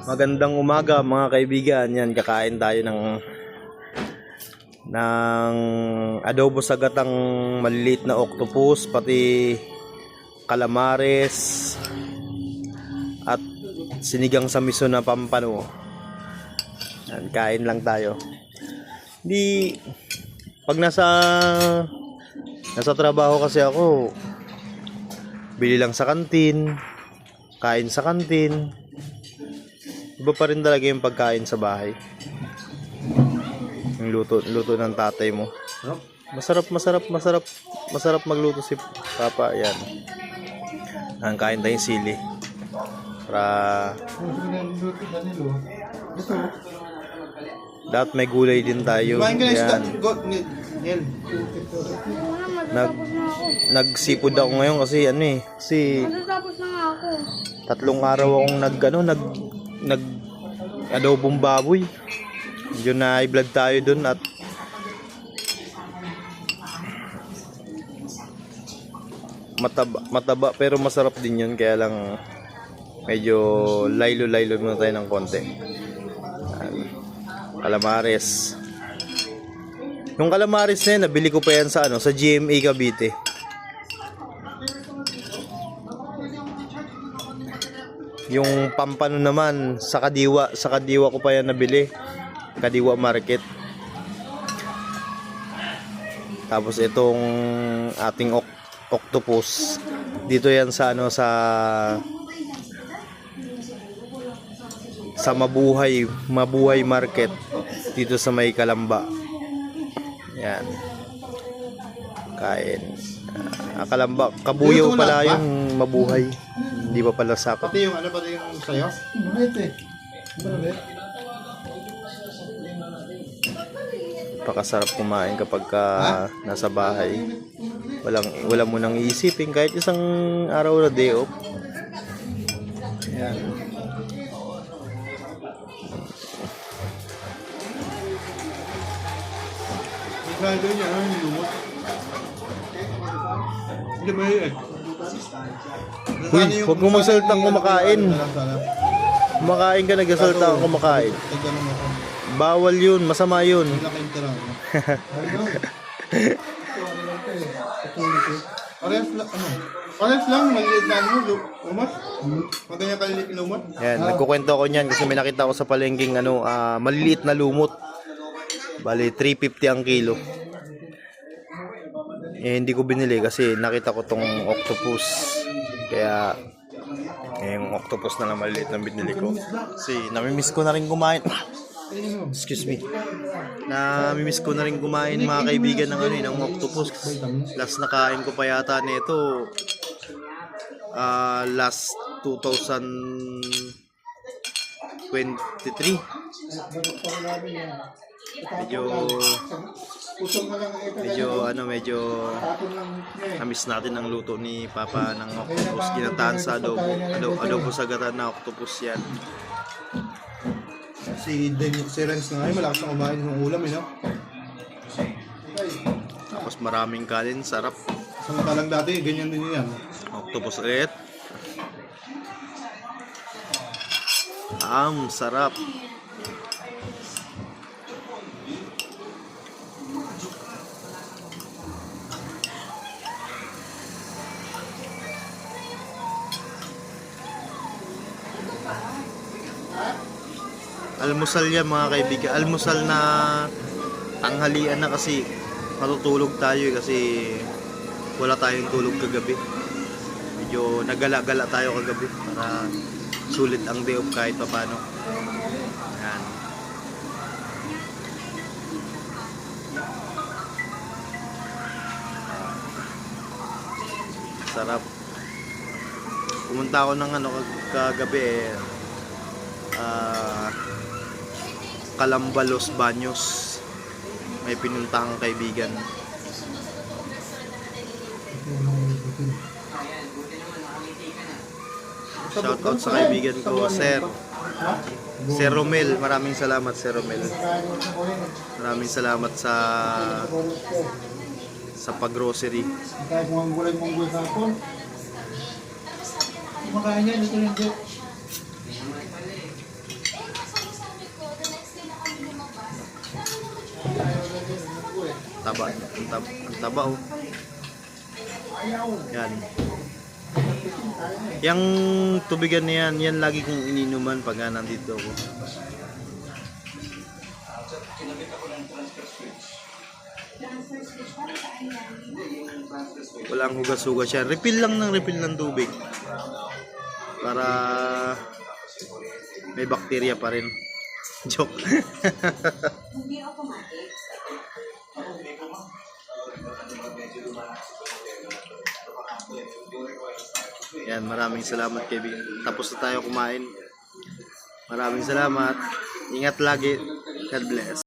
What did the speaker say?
Magandang umaga mga kaibigan. Yan, kakain tayo ng adobo sa gatang maliliit na octopus, pati calamares at sinigang sa miso na pampano. Yan, kain lang tayo. Di pag nasa trabaho kasi ako, bili lang sa kantin, kain sa kantin. Iba pa rin talaga yung pagkain sa bahay. Yung luto ng tatay mo. Masarap magluto si Papa. Ayan. Ang kain tayong sili. Para dapat may gulay din tayo. Ayan. Nagsipod ako ngayon kasi kasi Matatapos na nga ako. 3 araw akong nag adobong baboy. Yun na i-vlog tayo dun at mataba pero masarap din yun, kaya lang medyo laylo muna tayo ng konti. Calamares. Yung calamares na yun, nabili ko pa yan sa GMA Cavite. Yung pampano naman sa Kadiwa ko pa yan nabili. Kadiwa Market. Tapos itong ating octopus dito yan sa sa Mabuhay Market dito sa may Kalamba. Yan. Kain. Kalamba, Kabuyaw pala yung Mabuhay. Hindi pa pala sakot. Pati yung pati yung sayo? Pakasarap kumain kapag nasa bahay. Wala mo nang iisipin kahit isang araw na day off. Ayan. Uy, huwag mo magsalita kung kumakain. Kumakain ka, nagsasalita kung kumakain. Bawal yun, masama yun. Parehas lang, maliit na lumot. Maganda kaliliit na lumot. Yan, nagkukwento ako niyan kasi may nakita ko sa palengking maliliit na lumot. Bali, 350 ang kilo. Hindi ko binili kasi nakita ko tong octopus. Kaya yung octopus na lang maliliit na binili ko. Kasi namimiss ko na rin kumain. Excuse me. Namimiss ko na rin kumain mga kaibigan ng octopus. Last na kain ko pa yata nito last 2023. Medyo namiss natin ang luto ni Papa ng octopus. Ginataan sa adobo sa gata na octopus yan. Si Renz na ngayon, malakas na kumain ng ulam, no? Tapos maraming kanin, sarap. Samantalang dati, ganyan din yan. Octopus ulit. Sarap. Almusal yan mga kaibigan. Almusal na tanghalian na kasi matutulog tayo kasi wala tayong tulog kagabi. Medyo nagala-gala tayo kagabi para sulit ang day off kahit papano. Yan. Sarap. Pumunta ako ng kagabi Calamba, Los Baños. May pinuntahang kaibigan. Shoutout sa kaibigan ko, Sir Romel. Maraming salamat, Sir Romel. Maraming salamat sa pag-grocery. Kahit mga gulay-munggoy sa hapon. Kumakain yan, ito yung dip. Taba. Ang taba oh. Yan. Yang tubigan na yan lagi kong ininuman pag nandito ako. Walang hugas-hugas siya. Refill lang ng refill ng tubig. Para may bakterya pa rin. Joke. Yan, maraming salamat Kevin. Tapos na tayo kumain. Maraming salamat. Ingat lagi. God bless.